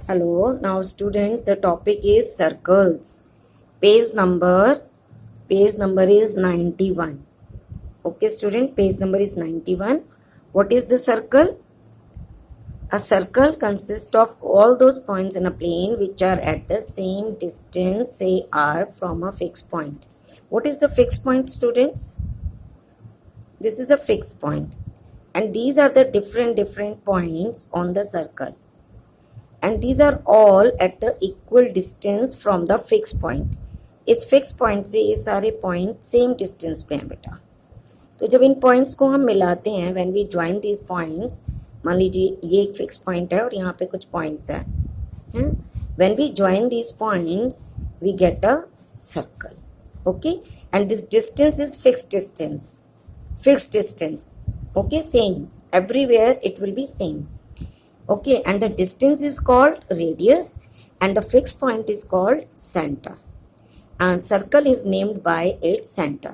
Hello, now students, the topic is circles. Page number is 91. Okay, student, page number is 91. What is the circle? A circle consists of all those points in a plane which are at the same distance, say r, from a fixed point. What is the fixed point, students? This is a fixed point. And these are the different points on the circle. And these are all at the equal distance from the fixed point. इस fix point से ये सारे point same distance पे हैं बेटा. तो जब इन points को हम मिलाते हैं, when we join these points, मान लीजिए ये एक फिक्स पॉइंट है और यहाँ पे कुछ पॉइंट्स हैं, when we join these points we get a circle. Okay, and this distance is fixed distance. Okay, same everywhere it will be same. Okay, and the distance is called radius and the fixed point is called center, and circle is named by its center.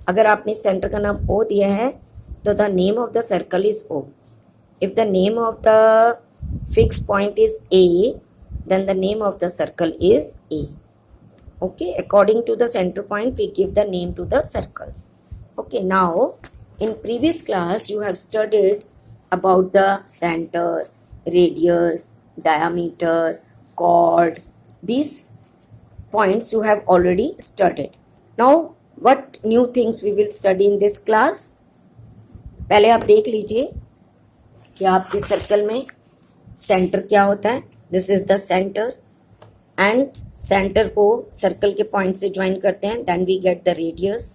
अगर आपने center का नाम O दिया है तो the name of the circle is O. If the name of the fixed point is A, then the name of the circle is A. Okay, according to the center point we give the name to the circles. Okay, now in previous class you have studied about the center, radius, diameter, chord. These points you have already studied. Now what new things we will study in this class? पहले आप देख लीजिए कि आपके circle में centre क्या होता है. This is the centre, and centre को सर्कल के पॉइंट से ज्वाइन करते हैं, then we get the radius,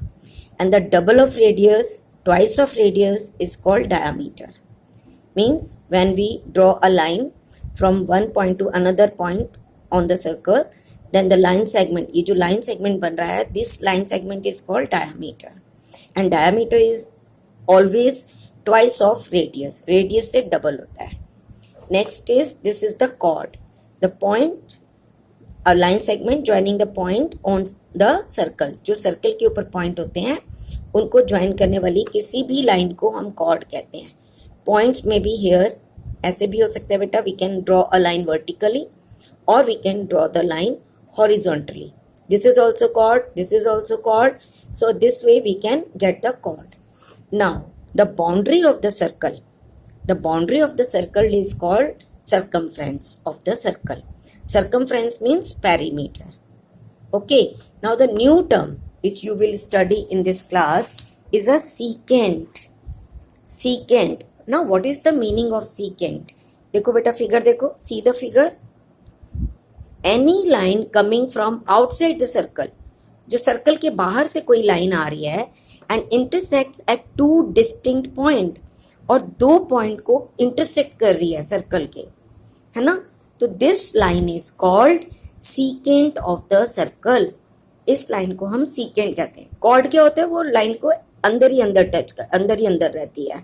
and the double of radius, twice of radius is called diameter. Means when we draw a line from one point to another point on the circle, then the line segment, ये जो line segment बन रहा है, this line segment is called diameter, and diameter is always twice of radius. Radius से double होता है. Next is, this is the chord, the point, a line segment joining the point on the circle. जो circle के ऊपर point होते हैं उनको join करने वाली किसी भी लाइन को हम कॉर्ड कहते हैं. पॉइंट्स में भी हियर ऐसे भी हो सकता है बेटा, we can draw a line vertically और we can draw the line horizontally. This is also chord, this is also chord, so this way we can get the chord. Now the boundary of the circle, the boundary of the circle is called circumference of the circle. Circumference means perimeter. Okay, now the new term which you will study in this class is a secant. Secant. Now what is the meaning of secant? देखो बेटा, figure देखो, see the figure. Any line coming from outside the circle, जो circle के बाहर से कोई line आ रही है and intersects at two distinct point, और दो पॉइंट को इंटरसेक्ट कर रही है सर्कल के, है ना, तो this line is called secant of the circle. इस लाइन को हम सीकेंट कहते हैं. कॉर्ड क्या होता है, वो लाइन को अंदर ही अंदर टच कर, अंदर ही अंदर रहती है.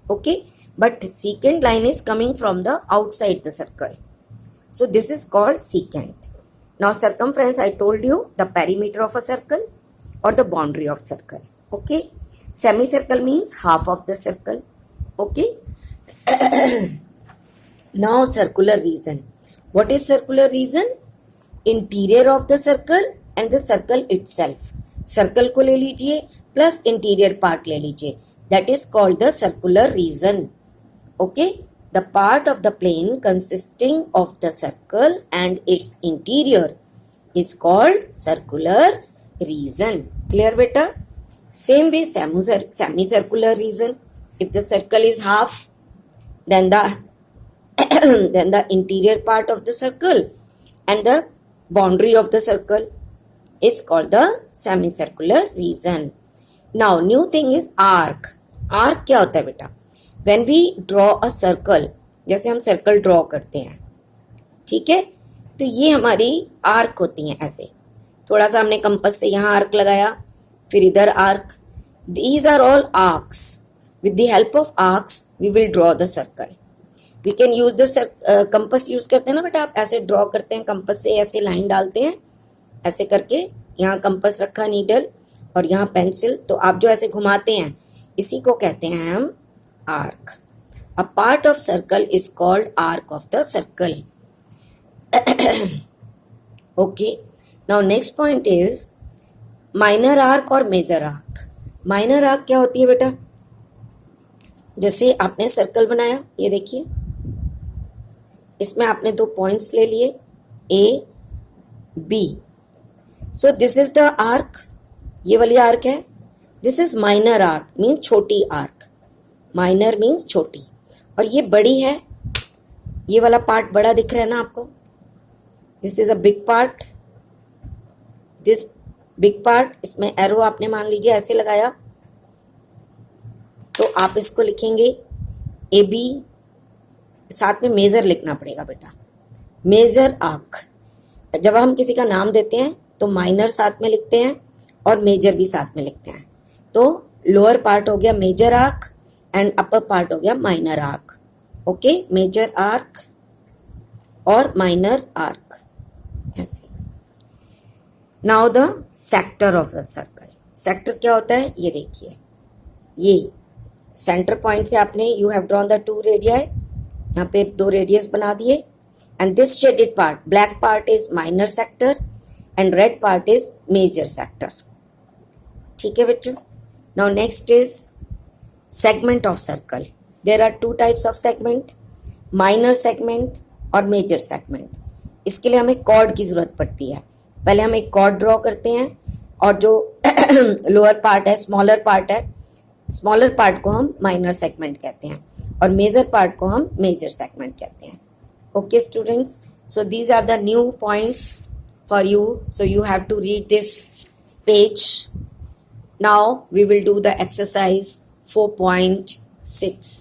Okay, but secant line is coming from the outside the circle, so this is called secant. Now circumference, I told you the perimeter of a circle और the boundary of circle. Okay, semi circle means half of the circle. Okay, now circular region. What is circular region? Interior of the circle and the circle itself. Circle को ले लीजिए plus interior part ले लीजिए, that is called the circular region. Okay, the part of the plane consisting of the circle and its interior is called circular region. Clear बेटा? Same way semi circular region. If the circle is half, then the interior part of the circle and the boundary of the circle is called the semicircular region. Now new thing is arc. Arc क्या होता है बेटा? When we draw a circle, जैसे हम circle draw करते हैं, ठीक है, तो ये हमारी आर्क होती हैं. ऐसे थोड़ा सा हमने कंपास से यहाँ आर्क लगाया, फिर इधर arc. These are all arcs. With the help of arcs we will draw the circle. We can use the compass use करते हैं ना बेटा, आप ऐसे ड्रॉ करते हैं कंपास से, ऐसे लाइन डालते हैं ऐसे करके, यहाँ कंपास रखा नीडल और यहाँ पेंसिल, तो आप जो ऐसे घुमाते हैं इसी को कहते हैं हम arc. A part of circle is called arc of the circle. Okay. Now next point is minor arc और major arc. Minor arc क्या होती है बेटा? जैसे आपने सर्कल बनाया, ये देखिए, इसमें आपने 2 पॉइंट्स ले लिए A, B. So this is the arc. ये वाली आर्क है. This is minor arc, means छोटी आर्क. माइनर मीन्स छोटी. और ये बड़ी है. ये वाला पार्ट बड़ा दिख रहा है ना आपको? This is a big part. This big part, इसमें एरो आपने मान लीजिए ऐसे लगाया, तो आप इसको लिखेंगे ए बी, साथ में मेजर लिखना पड़ेगा बेटा. Major arc. जब हम किसी का नाम देते हैं तो माइनर साथ में लिखते हैं और मेजर भी साथ में लिखते हैं. तो लोअर पार्ट हो गया major arc and upper part हो गया minor arc. Okay, major arc और माइनर आर्क ऐसे. Now the sector of the circle. Sector क्या होता है? ये देखिए, ये सेंटर पॉइंट से आपने you have drawn the 2 radii, यहाँ पे 2 रेडियस बना दिए. And this shaded part, black part is minor sector and red part is major sector. ठीक है बच्चों. Now next is segment of circle. There are 2 types of segment, minor segment और major segment. इसके लिए हमें cord की जरूरत पड़ती है. पहले हम एक कॉर्ड ड्रॉ करते हैं और जो लोअर पार्ट है, स्मॉलर पार्ट है, स्मॉलर पार्ट को हम माइनर सेगमेंट कहते हैं और मेजर पार्ट को हम मेजर सेगमेंट कहते हैं. Okay students, so these are the new points for you, so you have to read this page. Now we will do the exercise 4.6.